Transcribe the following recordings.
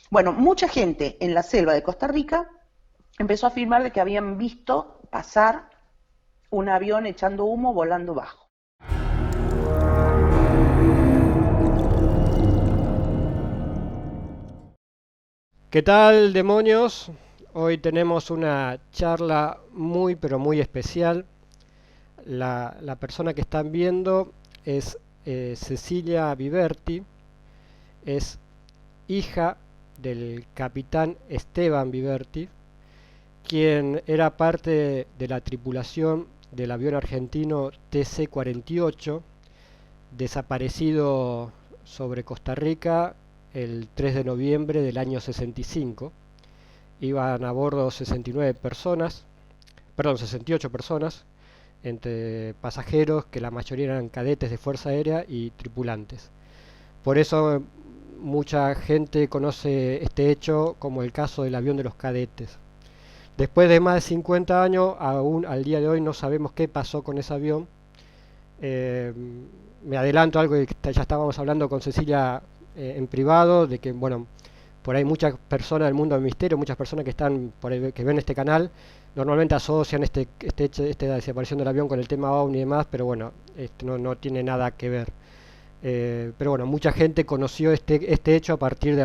Bueno, mucha gente en la selva de Costa Rica empezó a afirmar de que habían visto pasar un avión echando humo volando bajo. ¿Qué tal, demonios? Hoy tenemos una charla muy, pero muy especial. La persona que están viendo es Cecilia Viverti, es hija del capitán Esteban Viverti, quien era parte de la tripulación del avión argentino TC-48, desaparecido sobre Costa Rica el 3 de noviembre del año 65. Iban a bordo 69 personas, perdón, 68 personas, entre pasajeros, que la mayoría eran cadetes de Fuerza Aérea, y tripulantes. Por eso mucha gente conoce este hecho como el caso del avión de los cadetes. Después de más de 50 años, aún al día de hoy no sabemos qué pasó con ese avión. Eh, Me adelanto algo que ya estábamos hablando con Cecilia en privado, de que, bueno, por ahí muchas personas del mundo del misterio, muchas personas que están por ahí, que ven este canal, normalmente asocian esta desaparición del avión con el tema OVNI y demás, pero bueno, no tiene nada que ver. Pero bueno, mucha gente conoció este hecho a partir de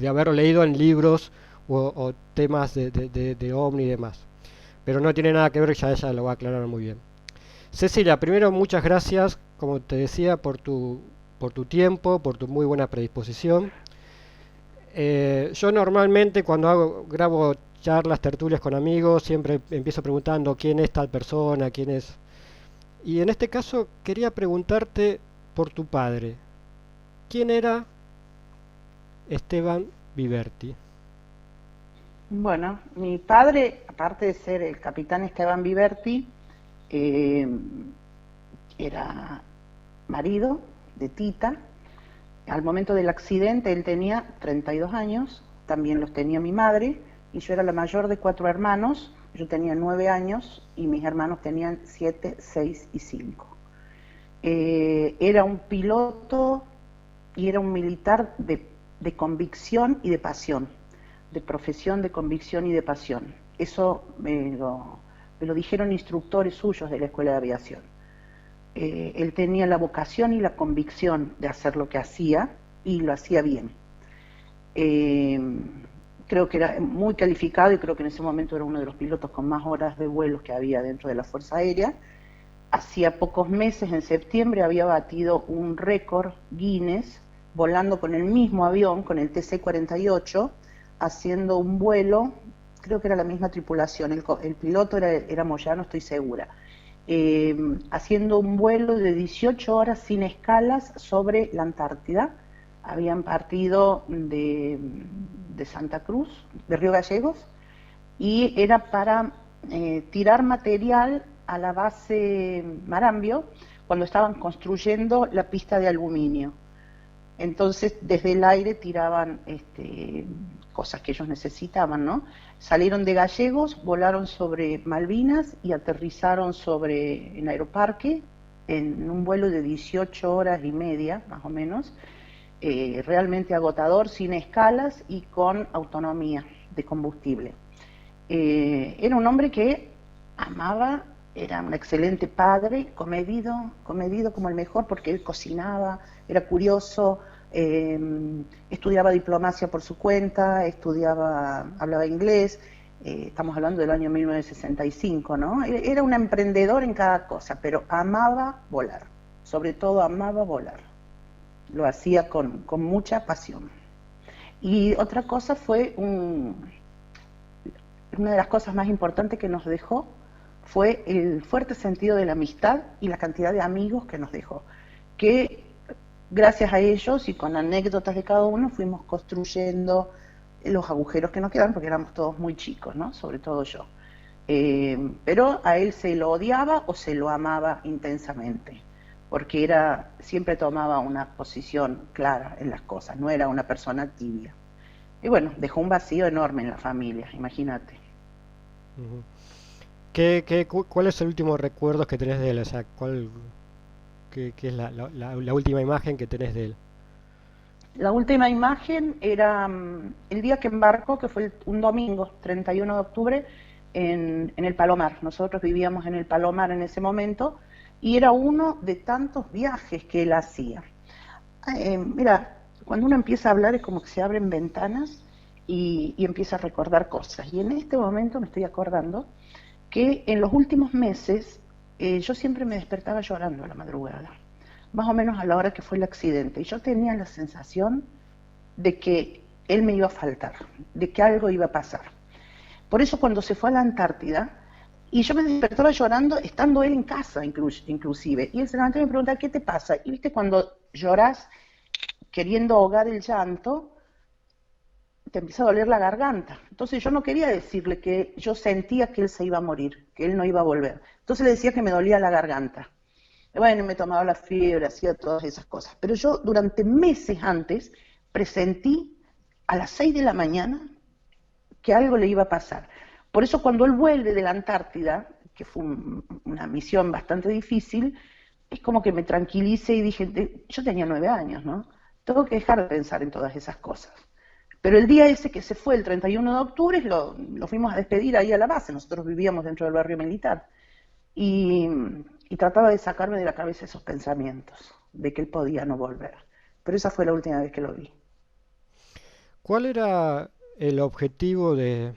haberlo leído en libros o temas de OVNI y demás. Pero no tiene nada que ver, ya ella lo va a aclarar muy bien. Cecilia, primero muchas gracias, como te decía, por tu tiempo, por tu muy buena predisposición. Yo normalmente cuando grabo charlas, tertulias con amigos, siempre empiezo preguntando quién es tal persona, quién es. Y en este caso quería preguntarte por tu padre. ¿Quién era Esteban Viverti? Bueno, mi padre, aparte de ser el capitán Esteban Viverti, eh, era marido de Tita. Al momento del accidente él tenía 32 años, también los tenía mi madre, y yo era la mayor de cuatro hermanos. Yo tenía 9 años y mis hermanos tenían 7, 6 y 5. Era un piloto y era un militar de convicción y de pasión, de profesión, de convicción y de pasión. Eso me lo dijeron instructores suyos de la Escuela de Aviación. Él tenía la vocación y la convicción de hacer lo que hacía y lo hacía bien. Eh, Creo que era muy calificado y creo que en ese momento era uno de los pilotos con más horas de vuelos que había dentro de la Fuerza Aérea. Hacía pocos meses, en septiembre, había batido un récord Guinness volando con el mismo avión, con el TC-48, haciendo un vuelo. Creo que era la misma tripulación, el piloto era Moyano, estoy segura. Haciendo un vuelo de 18 horas sin escalas sobre la Antártida. Habían partido de Santa Cruz, de Río Gallegos, y era para tirar material a la base Marambio cuando estaban construyendo la pista de aluminio. Entonces, desde el aire tiraban cosas que ellos necesitaban, ¿no? Salieron de Gallegos, volaron sobre Malvinas y aterrizaron en Aeroparque en un vuelo de 18 horas y media, más o menos, realmente agotador, sin escalas y con autonomía de combustible. Era un hombre que amaba, era un excelente padre, comedido como el mejor, porque él cocinaba, era curioso, eh, estudiaba diplomacia por su cuenta, hablaba inglés. Estamos hablando del año 1965, ¿no? Era un emprendedor en cada cosa, pero amaba volar, sobre todo amaba volar. Lo hacía con mucha pasión. Y otra cosa una de las cosas más importantes que nos dejó fue el fuerte sentido de la amistad y la cantidad de amigos que nos dejó, que gracias a ellos y con anécdotas de cada uno fuimos construyendo los agujeros que nos quedaron, porque éramos todos muy chicos, ¿no? Sobre todo yo. Pero a él se lo odiaba o se lo amaba intensamente, porque siempre tomaba una posición clara en las cosas, no era una persona tibia. Y bueno, dejó un vacío enorme en la familia, imagínate. Ujú. ¿Cuál es el último recuerdo que tenés de él? O sea, ¿qué es la última imagen que tenés de él? La última imagen era el día que embarcó, que fue un domingo, 31 de octubre, en el Palomar. Nosotros vivíamos en el Palomar en ese momento y era uno de tantos viajes que él hacía. Mira, cuando uno empieza a hablar es como que se abren ventanas y empieza a recordar cosas. Y en este momento me estoy acordando que en los últimos meses yo siempre me despertaba llorando a la madrugada, más o menos a la hora que fue el accidente. Y yo tenía la sensación de que él me iba a faltar, de que algo iba a pasar. Por eso cuando se fue a la Antártida, y yo me despertaba llorando estando él en casa inclusive, y él se levantó y me preguntaba, ¿qué te pasa? Y viste cuando lloras queriendo ahogar el llanto, te empieza a doler la garganta. Entonces yo no quería decirle que yo sentía que él se iba a morir, que él no iba a volver. Entonces le decía que me dolía la garganta. Y bueno, me tomaba la fiebre, hacía todas esas cosas. Pero yo durante meses antes presentí a las 6 de la mañana que algo le iba a pasar. Por eso cuando él vuelve de la Antártida, que fue una misión bastante difícil, es como que me tranquilicé y dije, yo tenía 9 años, ¿no? Tengo que dejar de pensar en todas esas cosas. Pero el día ese que se fue, el 31 de octubre, lo fuimos a despedir ahí a la base. Nosotros vivíamos dentro del barrio militar. Y, y trataba de sacarme de la cabeza esos pensamientos, de que él podía no volver. Pero esa fue la última vez que lo vi. ¿Cuál era el objetivo de,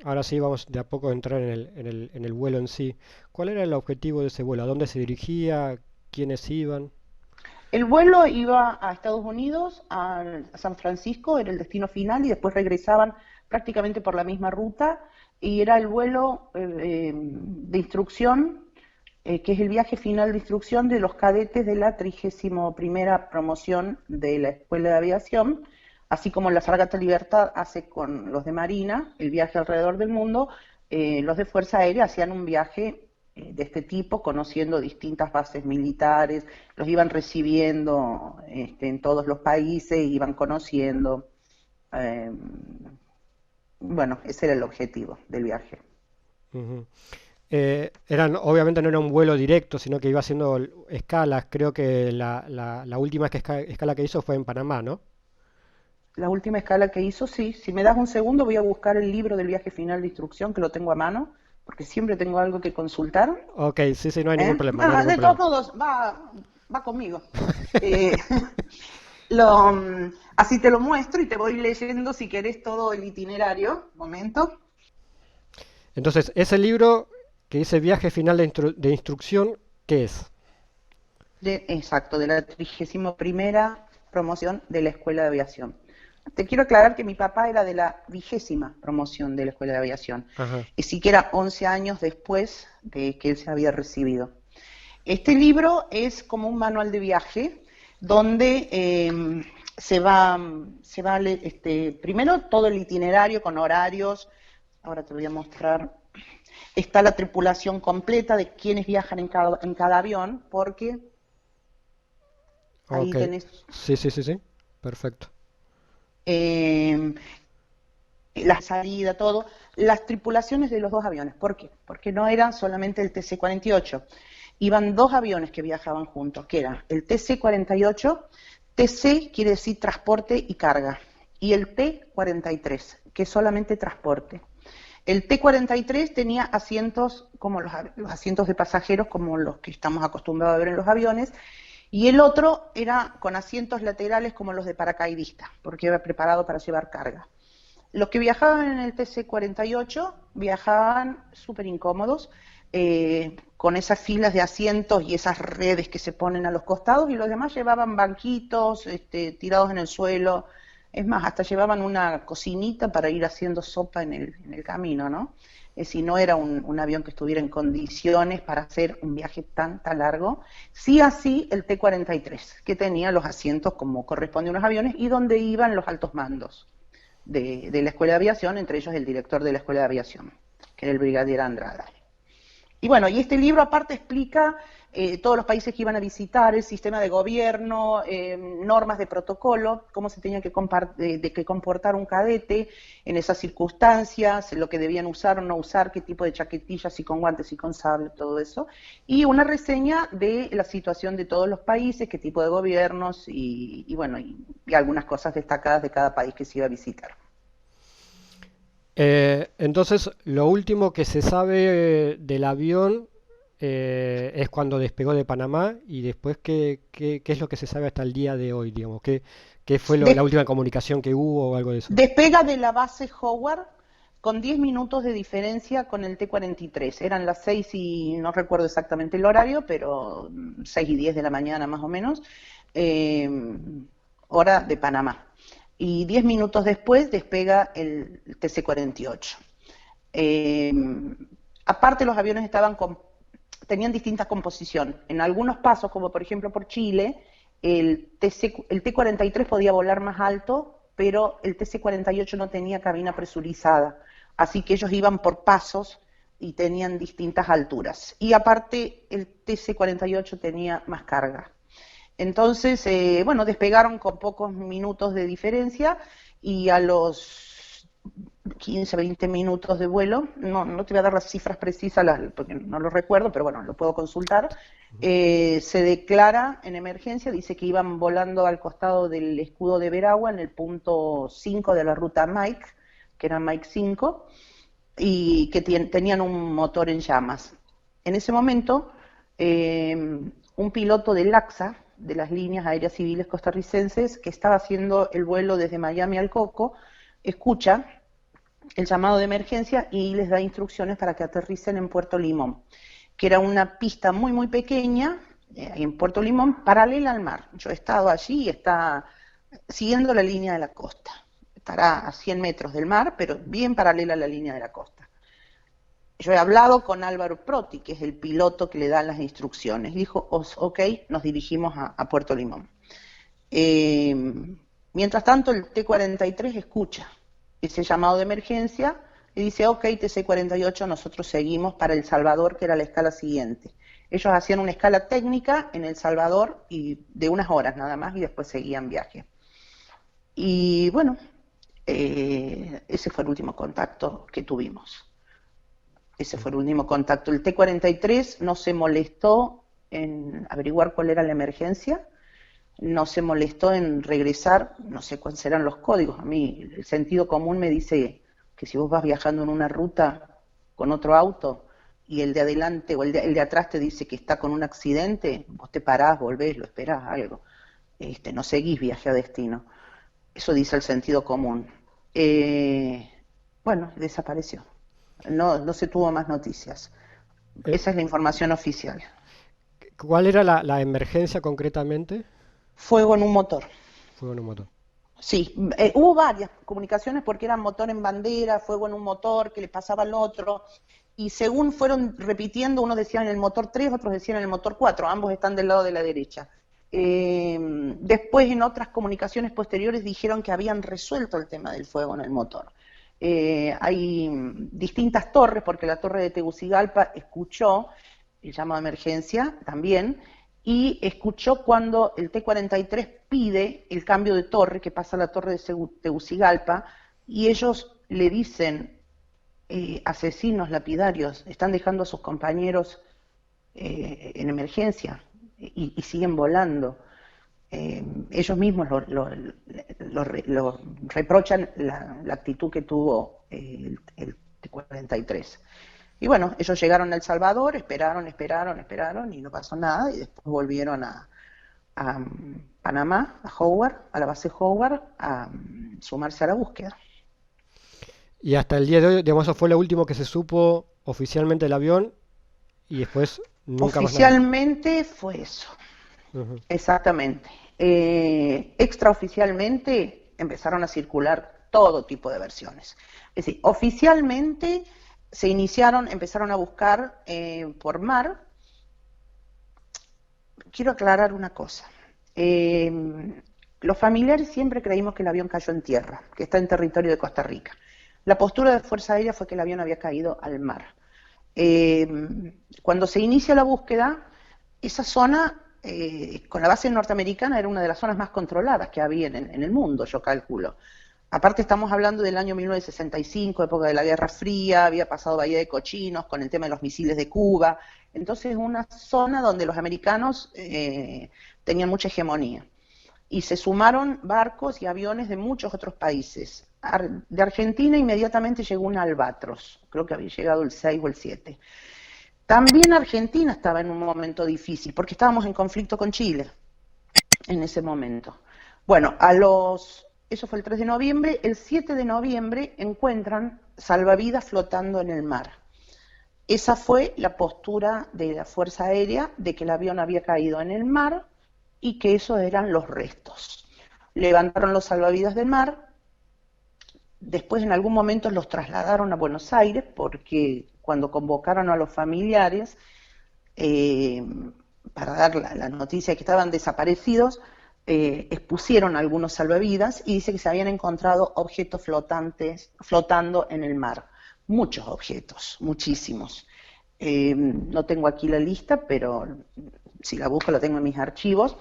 ahora sí vamos de a poco a entrar en el vuelo en sí, cuál era el objetivo de ese vuelo? ¿A dónde se dirigía? ¿Quiénes iban? El vuelo iba a Estados Unidos, a San Francisco, era el destino final, y después regresaban prácticamente por la misma ruta, y era el vuelo de instrucción, que es el viaje final de instrucción de los cadetes de la 31ª promoción de la Escuela de Aviación, así como la Fragata Libertad hace con los de Marina, el viaje alrededor del mundo. Los de Fuerza Aérea hacían un viaje de este tipo, conociendo distintas bases militares, los iban recibiendo en todos los países, iban conociendo. eh, bueno, ese era el objetivo del viaje. Ujú. Obviamente no era un vuelo directo, sino que iba haciendo escalas. Creo que la última escala que hizo fue en Panamá, ¿no? La última escala que hizo, sí. Si me das un segundo, voy a buscar el libro del viaje final de instrucción, que lo tengo a mano, porque siempre tengo algo que consultar. Ok, sí, sí, no hay ningún problema, no hay Ah, ningún de todos problema. modos, va conmigo. Eh, así te lo muestro y te voy leyendo si querés todo el itinerario. Momento. Entonces, ese libro que dice Viaje Final de Instrucción, ¿qué es? Exacto, de la 31ª promoción de la Escuela de Aviación. Te quiero aclarar que mi papá era de la 20ª promoción de la Escuela de Aviación, Ajá. y siquiera 11 años después de que él se había recibido. Este libro es como un manual de viaje donde primero todo el itinerario con horarios. Ahora te voy a mostrar. Está la tripulación completa de quienes viajan en cada avión, porque ahí Ok. tenés Sí, sí, sí, sí. Perfecto. eh, la salida, todo, las tripulaciones de los dos aviones. ¿Por qué? Porque no eran solamente el TC-48. Iban dos aviones que viajaban juntos, que eran el TC-48, TC quiere decir transporte y carga, y el T-43, que es solamente transporte. El T-43 tenía asientos como los asientos de pasajeros, como los que estamos acostumbrados a ver en los aviones, y el otro era con asientos laterales como los de paracaidista, porque era preparado para llevar carga. Los que viajaban en el TC-48 viajaban súper incómodos, con esas filas de asientos y esas redes que se ponen a los costados, y los demás llevaban banquitos tirados en el suelo. Es más, hasta llevaban una cocinita para ir haciendo sopa en el camino, ¿no? Es decir, no era un avión que estuviera en condiciones para hacer un viaje tan largo. Sí, así el T-43, que tenía los asientos como corresponde a unos aviones y donde iban los altos mandos de la Escuela de Aviación, entre ellos el director de la Escuela de Aviación, que era el brigadier Andrada. Y bueno, y este libro aparte explica todos los países que iban a visitar, el sistema de gobierno, normas de protocolo, cómo se tenía que, de que comportar un cadete en esas circunstancias, lo que debían usar o no usar, qué tipo de chaquetillas y con guantes y con sable, todo eso. Y una reseña de la situación de todos los países, qué tipo de gobiernos y bueno, y algunas cosas destacadas de cada país que se iba a visitar. Entonces, lo último que se sabe del avión es cuando despegó de Panamá y después qué es lo que se sabe hasta el día de hoy, digamos, qué fue la Des- última comunicación que hubo o algo de eso. Despega de la base Howard con 10 minutos de diferencia con el T-43. Eran las 6 y no recuerdo exactamente el horario, pero 6 y 10 de la mañana más o menos, eh, hora de Panamá. Y 10 minutos después despega el TC-48. Eh, Aparte los aviones tenían distinta composición. En algunos pasos, como por ejemplo por Chile, el T-43 podía volar más alto, pero el TC-48 no tenía cabina presurizada. Así que ellos iban por pasos y tenían distintas alturas. Y aparte el TC-48 tenía más carga. Entonces, bueno, despegaron con pocos minutos de diferencia y a los 15, 20 minutos de vuelo, no te voy a dar las cifras precisas porque no lo recuerdo, pero bueno, lo puedo consultar, se declara en emergencia, dice que iban volando al costado del escudo de Veragua en el punto 5 de la ruta Mike, que era Mike 5, y que tenían un motor en llamas. En ese momento, un piloto del AXA, de las líneas aéreas civiles costarricenses, que estaba haciendo el vuelo desde Miami al Coco, escucha el llamado de emergencia y les da instrucciones para que aterricen en Puerto Limón, que era una pista muy, muy pequeña, en Puerto Limón, paralela al mar. Yo he estado allí y está siguiendo la línea de la costa. Estará a 100 metros del mar, pero bien paralela a la línea de la costa. Yo he hablado con Álvaro Proti, que es el piloto que le da las instrucciones. Dijo, ok, nos dirigimos a Puerto Limón. Eh, Mientras tanto, el T-43 escucha ese llamado de emergencia y dice, ok, TC-48, nosotros seguimos para El Salvador, que era la escala siguiente. Ellos hacían una escala técnica en El Salvador y de unas horas nada más y después seguían viaje. Y bueno, ese fue el último contacto que tuvimos. Ese fue el último contacto. El T-43 no se molestó en averiguar cuál era la emergencia, no se molestó en regresar, no sé cuáles serán los códigos. A mí el sentido común me dice que si vos vas viajando en una ruta con otro auto y el de adelante o el de atrás te dice que está con un accidente, vos te parás, volvés, lo esperás, algo. No seguís viaje a destino. Eso dice el sentido común. Bueno, desapareció. No se tuvo más noticias. Eh, Esa es la información oficial. ¿Cuál era la emergencia concretamente? Fuego en un motor. Fue un motor. Sí, hubo varias comunicaciones porque eran motor en bandera, fuego en un motor, que le pasaba al otro, y según fueron repitiendo, unos decían en el motor 3, otros decían en el motor 4, ambos están del lado de la derecha. Después en otras comunicaciones posteriores dijeron que habían resuelto el tema del fuego en el motor. Hay distintas torres, porque la torre de Tegucigalpa escuchó el llamado de emergencia también, y escuchó cuando el T-43 pide el cambio de torre, que pasa a la torre de Tegucigalpa, y ellos le dicen, asesinos lapidarios, están dejando a sus compañeros en emergencia y siguen volando. Ellos mismos lo reprochan la actitud que tuvo el T-43. Y bueno, ellos llegaron a El Salvador, esperaron y no pasó nada y después volvieron a Panamá, a Howard, a la base Howard, a sumarse a la búsqueda. Y hasta el día de hoy, digamos, eso fue lo último que se supo oficialmente del avión y después nunca más nada. Oficialmente fue eso, Ujú. exactamente. Extraoficialmente empezaron a circular todo tipo de versiones. Es decir, oficialmente empezaron a buscar por mar. Quiero aclarar una cosa. Los familiares siempre creímos que el avión cayó en tierra, que está en territorio de Costa Rica. La postura de Fuerza Aérea fue que el avión había caído al mar. Cuando se inicia la búsqueda, esa zona, con la base norteamericana, era una de las zonas más controladas que había en el mundo, yo calculo. Aparte estamos hablando del año 1965, época de la Guerra Fría, había pasado Bahía de Cochinos con el tema de los misiles de Cuba, entonces una zona donde los americanos tenían mucha hegemonía. Y se sumaron barcos y aviones de muchos otros países. De Argentina inmediatamente llegó un Albatros, creo que había llegado el 6 o el 7. También Argentina estaba en un momento difícil, porque estábamos en conflicto con Chile en ese momento. Bueno, eso fue el 3 de noviembre, el 7 de noviembre encuentran salvavidas flotando en el mar. Esa fue la postura de la Fuerza Aérea, de que el avión había caído en el mar y que esos eran los restos. Levantaron los salvavidas del mar, después en algún momento los trasladaron a Buenos Aires, porque cuando convocaron a los familiares para dar la noticia de que estaban desaparecidos, expusieron algunos salvavidas y dice que se habían encontrado objetos flotantes flotando en el mar. Muchos objetos, muchísimos. No tengo aquí la lista, pero si la busco la tengo en mis archivos.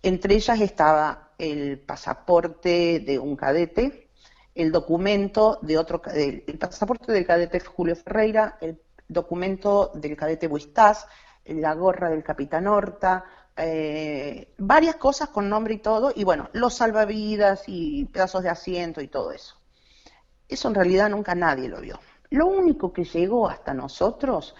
Entre ellas estaba el pasaporte de un cadete, el documento de el pasaporte del cadete Julio Ferreira, el documento del cadete Buistás, la gorra del capitán Horta, varias cosas con nombre y todo, y bueno, los salvavidas y pedazos de asiento y todo eso. Eso en realidad nunca nadie lo vio. Lo único que llegó hasta nosotros,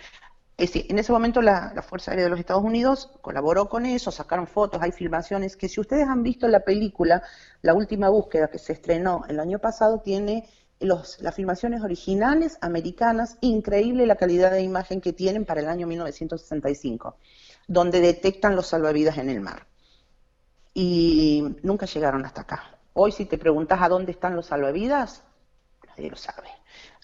es decir, en ese momento la Fuerza Aérea de los Estados Unidos colaboró con eso, sacaron fotos, hay filmaciones, que si ustedes han visto la película, La Última Búsqueda, que se estrenó el año pasado, tiene las filmaciones originales americanas, increíble la calidad de imagen que tienen para el año 1965, donde detectan los salvavidas en el mar. Y nunca llegaron hasta acá. Hoy si te preguntas a dónde están los salvavidas, nadie lo sabe.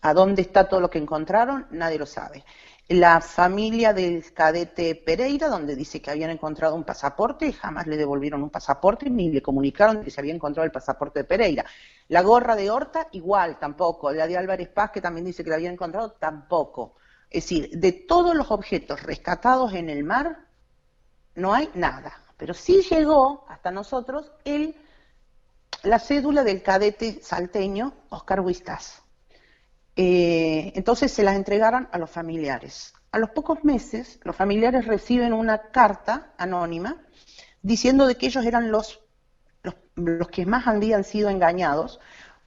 ¿A dónde está todo lo que encontraron? Nadie lo sabe. La familia del cadete Pereira, donde dice que habían encontrado un pasaporte, jamás le devolvieron un pasaporte ni le comunicaron que se había encontrado el pasaporte de Pereira. La gorra de Horta, igual, tampoco. La de Álvarez Paz, que también dice que la habían encontrado, tampoco. Es decir, de todos los objetos rescatados en el mar, no hay nada. Pero sí llegó hasta nosotros la cédula del cadete salteño Oscar Huistás. Entonces se las entregaron a los familiares. A los pocos meses, los familiares reciben una carta anónima diciendo de que ellos eran los que más habían sido engañados,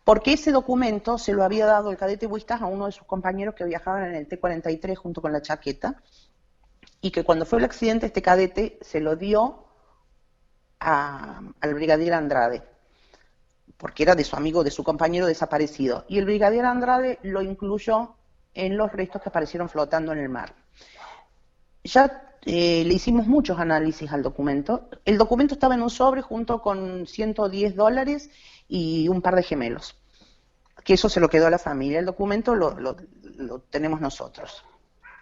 porque ese documento se lo había dado el cadete Huistás a uno de sus compañeros que viajaban en el T-43 junto con la chaqueta, y que cuando fue el accidente este cadete se lo dio al brigadier Andrade, porque era de su amigo, de su compañero desaparecido, y el brigadier Andrade lo incluyó en los restos que aparecieron flotando en el mar. Ya le hicimos muchos análisis al documento. El documento estaba en un sobre junto con $110 y un par de gemelos, que eso se lo quedó a la familia. El documento lo tenemos nosotros.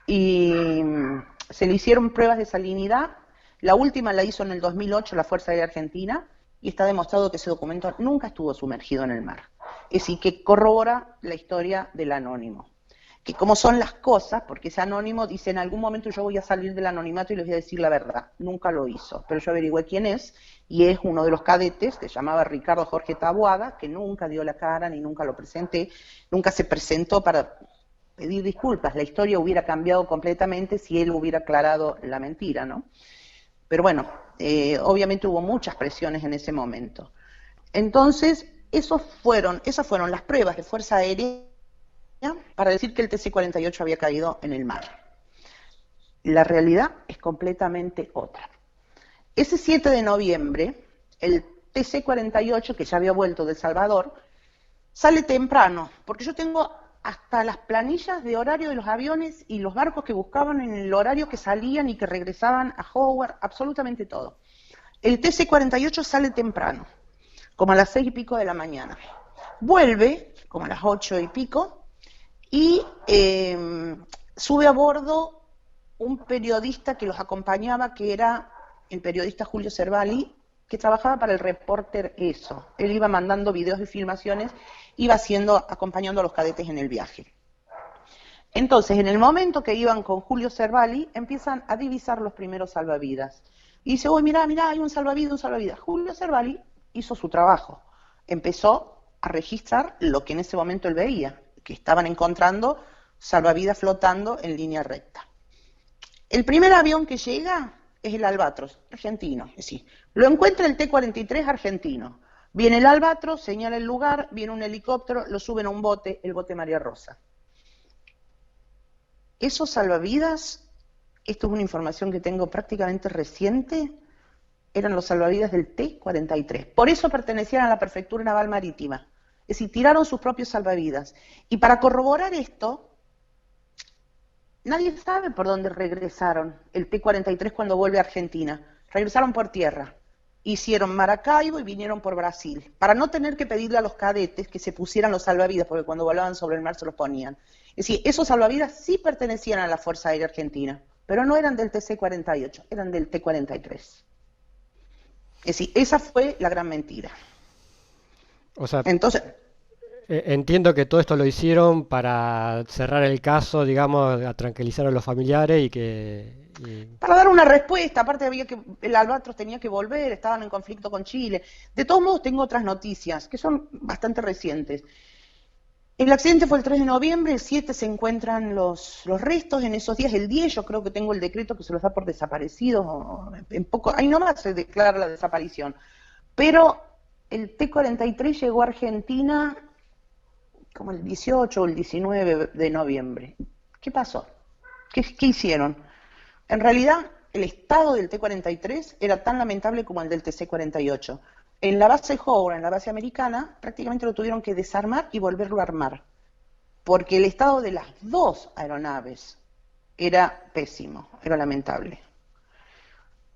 Y se le hicieron pruebas de salinidad. La última la hizo en el 2008 la Fuerza Aérea Argentina, y está demostrado que ese documento nunca estuvo sumergido en el mar. Es decir, que corrobora la historia del anónimo. Que como son las cosas, porque ese anónimo dice, en algún momento yo voy a salir del anonimato y les voy a decir la verdad. Nunca lo hizo, pero yo averigüé quién es, y es uno de los cadetes, que se llamaba Ricardo Jorge Taboada, que nunca dio la cara, ni nunca lo presenté, nunca se presentó para pedir disculpas. La historia hubiera cambiado completamente si él hubiera aclarado la mentira, ¿no? Pero bueno, obviamente hubo muchas presiones en ese momento. Entonces, esas fueron las pruebas de Fuerza Aérea para decir que el TC-48 había caído en el mar. La realidad es completamente otra. Ese 7 de noviembre, el TC-48, que ya había vuelto de El Salvador, sale temprano, porque yo tengo hasta las planillas de horario de los aviones y los barcos que buscaban en el horario que salían y que regresaban a Howard, absolutamente todo. El TC-48 sale temprano, como a las 6 y pico de la mañana. Vuelve, como a las 8 y pico, y sube a bordo un periodista que los acompañaba, que era el periodista Julio Cervali, que trabajaba para el Reporter Eso. Él iba mandando videos y filmaciones, iba acompañando a los cadetes en el viaje. Entonces, en el momento que iban con Julio Cervali, empiezan a divisar los primeros salvavidas. Y dice, uy, mirá, mirá, hay un salvavidas, un salvavidas. Julio Cervali hizo su trabajo. Empezó a registrar lo que en ese momento él veía, que estaban encontrando salvavidas flotando en línea recta. El primer avión que llega es el Albatros, argentino. Es decir, lo encuentra el T-43 argentino. Viene el Albatros, señala el lugar, viene un helicóptero, lo suben a un bote, el bote María Rosa. Esos salvavidas, esto es una información que tengo prácticamente reciente, eran los salvavidas del T-43. Por eso pertenecían a la Prefectura Naval Marítima. Es decir, tiraron sus propios salvavidas. Y para corroborar esto, nadie sabe por dónde regresaron el T-43 cuando vuelve a Argentina. Regresaron por tierra. Hicieron Maracaibo y vinieron por Brasil, para no tener que pedirle a los cadetes que se pusieran los salvavidas, porque cuando volaban sobre el mar se los ponían. Es decir, esos salvavidas sí pertenecían a la Fuerza Aérea Argentina, pero no eran del TC-48, eran del T-43. Es decir, esa fue la gran mentira. O sea, Entonces, entiendo que todo esto lo hicieron para cerrar el caso, digamos, a tranquilizar a los familiares y que... para dar una respuesta, aparte había que el Albatros tenía que volver, estaban en conflicto con Chile. De todos modos tengo otras noticias que son bastante recientes. El accidente fue el 3 de noviembre, el 7 se encuentran los restos, en esos días el 10 yo creo que tengo el decreto que se los da por desaparecidos, en poco, ahí nomás se declara la desaparición. Pero el T-43 llegó a Argentina como el 18 o el 19 de noviembre. ¿Qué pasó? ¿Qué hicieron? En realidad, el estado del T-43 era tan lamentable como el del TC-48. En la base Howard, en la base americana, prácticamente lo tuvieron que desarmar y volverlo a armar, porque el estado de las dos aeronaves era pésimo, era lamentable.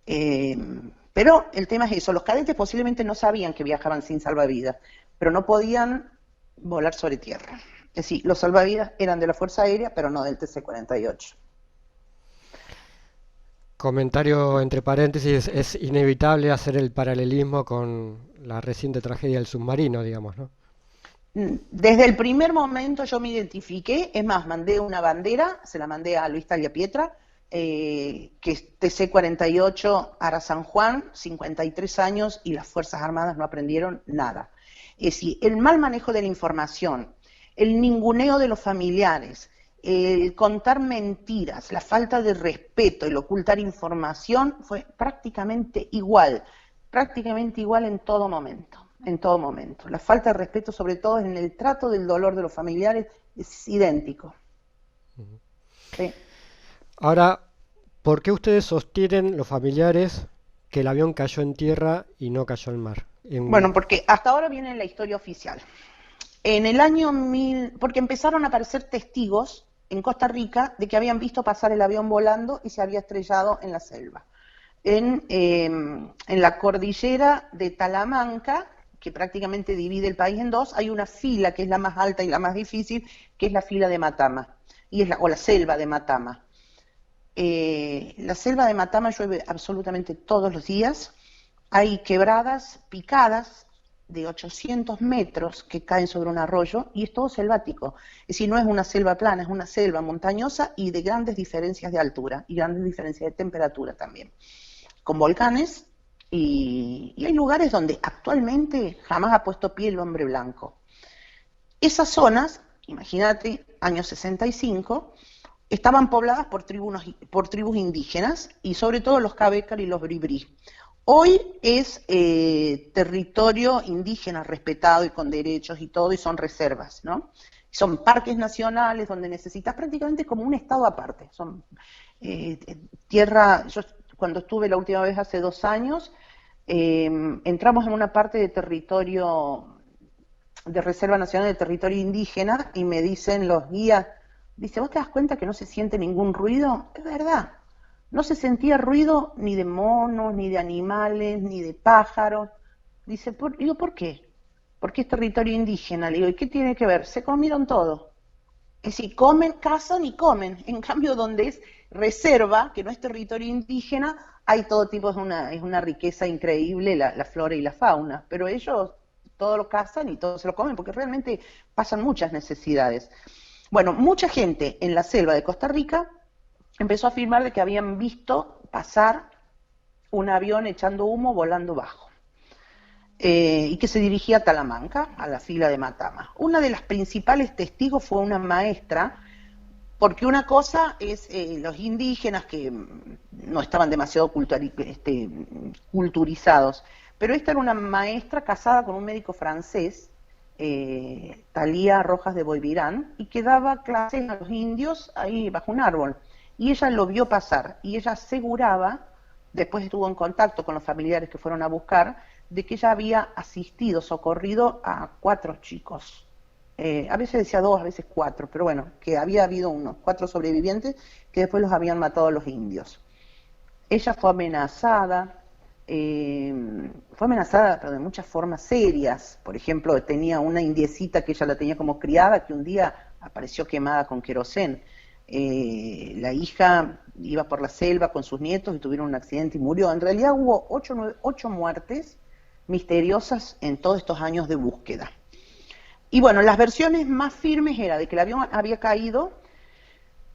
Pero el tema es eso, los cadetes posiblemente no sabían que viajaban sin salvavidas, pero no podían volar sobre tierra. Es decir, los salvavidas eran de la Fuerza Aérea, pero no del TC-48. Comentario entre paréntesis, es inevitable hacer el paralelismo con la reciente tragedia del submarino, digamos, ¿no? Desde el primer momento yo me identifiqué, es más, mandé una bandera, se la mandé a Luis Tagliapietra, que es TC-48 Ara San Juan, 53 años y las Fuerzas Armadas no aprendieron nada. Es decir, el mal manejo de la información, el ninguneo de los familiares, el contar mentiras, la falta de respeto, el ocultar información fue prácticamente igual en todo momento, en todo momento. La falta de respeto, sobre todo en el trato del dolor de los familiares, es idéntico. Sí. Ahora, ¿por qué ustedes sostienen, los familiares, que el avión cayó en tierra y no cayó al mar? Bueno, porque hasta ahora viene la historia oficial. En el año porque empezaron a aparecer testigos en Costa Rica de que habían visto pasar el avión volando y se había estrellado en la selva. En la cordillera de Talamanca, que prácticamente divide el país en dos, hay una fila que es la más alta y la más difícil, que es la fila de Matama, o la selva de Matama. La selva de Matama llueve absolutamente todos los días, hay quebradas picadas de 800 metros que caen sobre un arroyo y es todo selvático. Es decir, no es una selva plana, es una selva montañosa y de grandes diferencias de altura y grandes diferencias de temperatura también, con volcanes y hay lugares donde actualmente jamás ha puesto pie el hombre blanco. Esas zonas, imagínate, años 65, estaban pobladas por tribus indígenas y sobre todo los Cabécar y los Bribri. Hoy es territorio indígena respetado y con derechos y todo, y son reservas, ¿no? Son parques nacionales donde necesitas prácticamente como un estado aparte. Son tierra, yo cuando estuve la última vez hace 2 años, entramos en una parte de territorio, de Reserva Nacional de Territorio Indígena, y me dicen los guías, dice, ¿vos te das cuenta que no se siente ningún ruido? Es verdad. No se sentía ruido ni de monos, ni de animales, ni de pájaros. Dice, digo, ¿por qué? Porque es territorio indígena. Le digo, ¿y qué tiene que ver? Se comieron todo. Es decir, comen, cazan y comen. En cambio, donde es reserva, que no es territorio indígena, hay todo tipo, es una riqueza increíble la flora y la fauna. Pero ellos todo lo cazan y todo se lo comen, porque realmente pasan muchas necesidades. Bueno, mucha gente en la selva de Costa Rica empezó a afirmar de que habían visto pasar un avión echando humo volando bajo. Y que se dirigía a Talamanca, a la fila de Matama. Una de las principales testigos fue una maestra, porque una cosa es los indígenas que no estaban demasiado culturizados, pero esta era una maestra casada con un médico francés, Talía Rojas de Boivirán, y que daba clases a los indios ahí bajo un árbol. Y ella lo vio pasar, y ella aseguraba, después estuvo en contacto con los familiares que fueron a buscar, de que ella había asistido, socorrido a 4 chicos. A veces decía 2, a veces 4, pero bueno, que había habido unos 4 sobrevivientes que después los habían matado los indios. Ella fue amenazada pero de muchas formas serias. Por ejemplo, tenía una indiecita que ella la tenía como criada, que un día apareció quemada con querosén. La hija iba por la selva con sus nietos y tuvieron un accidente y murió. En realidad hubo 8 muertes misteriosas en todos estos años de búsqueda. Y bueno, las versiones más firmes era de que el avión había caído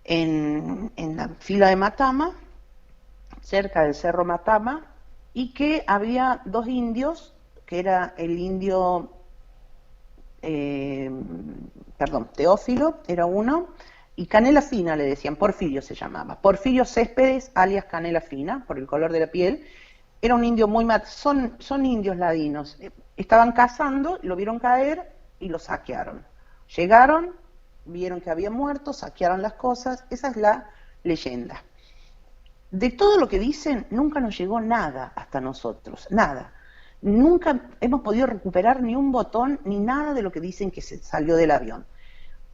en la fila de Matama, cerca del cerro Matama, y que había 2 indios, que era el indio, Teófilo era uno, y Canela Fina le decían, Porfirio se llamaba, Porfirio Céspedes alias Canela Fina, por el color de la piel. Era un indio muy son indios ladinos. Estaban cazando, lo vieron caer y lo saquearon. Llegaron, vieron que había muerto, saquearon las cosas. Esa es la leyenda. De todo lo que dicen, nunca nos llegó nada hasta nosotros, nada. Nunca hemos podido recuperar ni un botón, ni nada de lo que dicen que se salió del avión.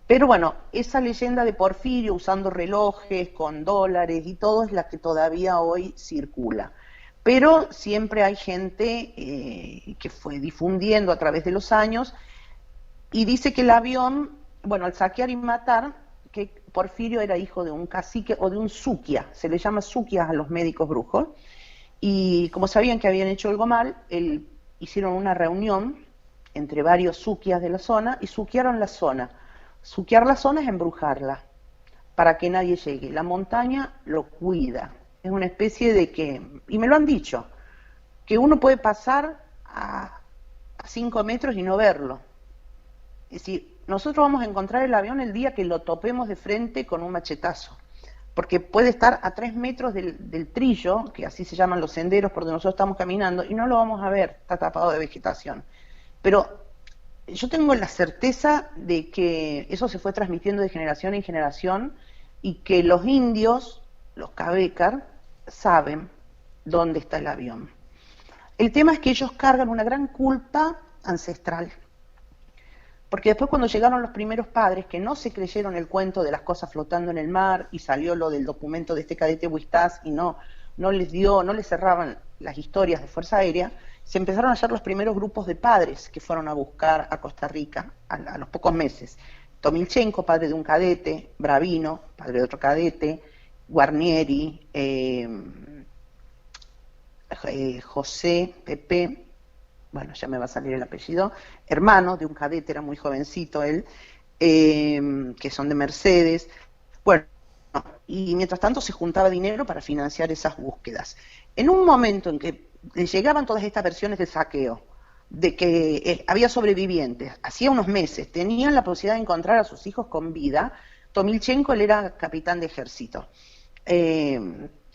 Pero bueno, esa leyenda de Porfirio usando relojes con dólares y todo es la que todavía hoy circula. Pero siempre hay gente que fue difundiendo a través de los años y dice que el avión, bueno, al saquear y matar, que Porfirio era hijo de un cacique o de un suquia, se le llama suquias a los médicos brujos, y como sabían que habían hecho algo mal, hicieron una reunión entre varios suquias de la zona y suquiaron la zona. Suquiar la zona es embrujarla, para que nadie llegue. La montaña lo cuida. Es una especie de que, y me lo han dicho, que uno puede pasar a 5 metros y no verlo. Es decir, nosotros vamos a encontrar el avión el día que lo topemos de frente con un machetazo, porque puede estar a 3 metros del trillo, que así se llaman los senderos por donde nosotros estamos caminando, y no lo vamos a ver, está tapado de vegetación. Pero yo tengo la certeza de que eso se fue transmitiendo de generación en generación y que los indios, los Cabecar, saben dónde está el avión. El tema es que ellos cargan una gran culpa ancestral. Porque después cuando llegaron los primeros padres que no se creyeron el cuento de las cosas flotando en el mar y salió lo del documento de este cadete Huistaz y no les cerraban las historias de Fuerza Aérea, se empezaron a hacer los primeros grupos de padres que fueron a buscar a Costa Rica a los pocos meses. Tomilchenko, padre de un cadete, Bravino, padre de otro cadete, Guarnieri, José, Pepe, bueno, ya me va a salir el apellido, hermano de un cadete, era muy jovencito él, que son de Mercedes. Bueno, y mientras tanto se juntaba dinero para financiar esas búsquedas. En un momento en que les llegaban todas estas versiones del saqueo, de que había sobrevivientes, hacía unos meses, tenían la posibilidad de encontrar a sus hijos con vida. Tomilchenko, él era capitán de ejército.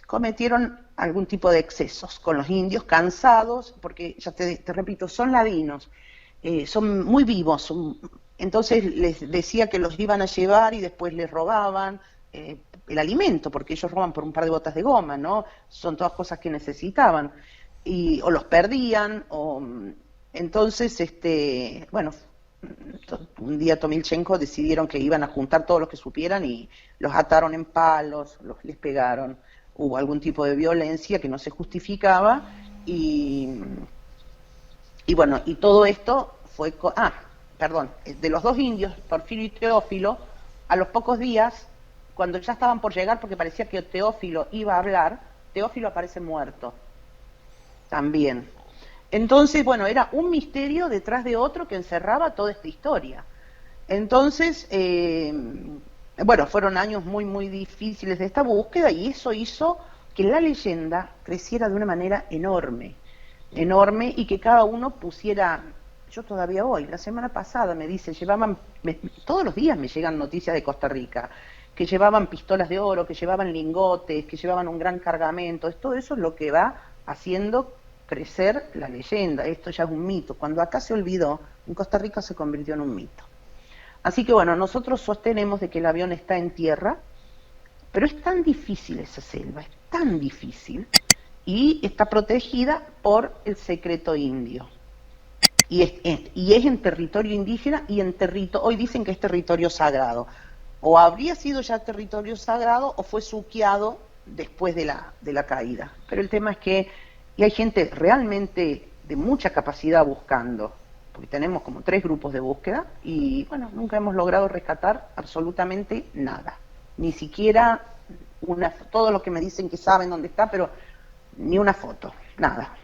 Cometieron algún tipo de excesos con los indios, cansados, porque ya te repito, son ladinos, son muy vivos, entonces les decía que los iban a llevar y después les robaban el alimento, porque ellos roban por un par de botas de goma, ¿no? Son todas cosas que necesitaban, o los perdían, entonces, bueno, un día Tomilchenko decidieron que iban a juntar todos los que supieran y los ataron en palos, les pegaron. Hubo algún tipo de violencia que no se justificaba y bueno, y todo esto fue... de los 2 indios, Porfirio y Teófilo, a los pocos días, cuando ya estaban por llegar, porque parecía que Teófilo iba a hablar, Teófilo aparece muerto también. Entonces, bueno, era un misterio detrás de otro que encerraba toda esta historia. Entonces, bueno, fueron años muy, muy difíciles de esta búsqueda y eso hizo que la leyenda creciera de una manera enorme, enorme, y que cada uno pusiera, yo todavía hoy, la semana pasada me dice, todos los días me llegan noticias de Costa Rica, que llevaban pistolas de oro, que llevaban lingotes, que llevaban un gran cargamento, todo eso es lo que va haciendo crecer la leyenda, esto ya es un mito, cuando acá se olvidó, en Costa Rica se convirtió en un mito. Así que bueno, nosotros sostenemos de que el avión está en tierra, pero es tan difícil esa selva, es tan difícil, y está protegida por el secreto indio. Y es en territorio indígena y hoy dicen que es territorio sagrado. O habría sido ya territorio sagrado o fue suqueado después de la caída. Pero el tema es que y hay gente realmente de mucha capacidad buscando, porque tenemos como 3 grupos de búsqueda y bueno, nunca hemos logrado rescatar absolutamente nada. Ni siquiera todos los que me dicen que saben dónde está, pero ni una foto, nada.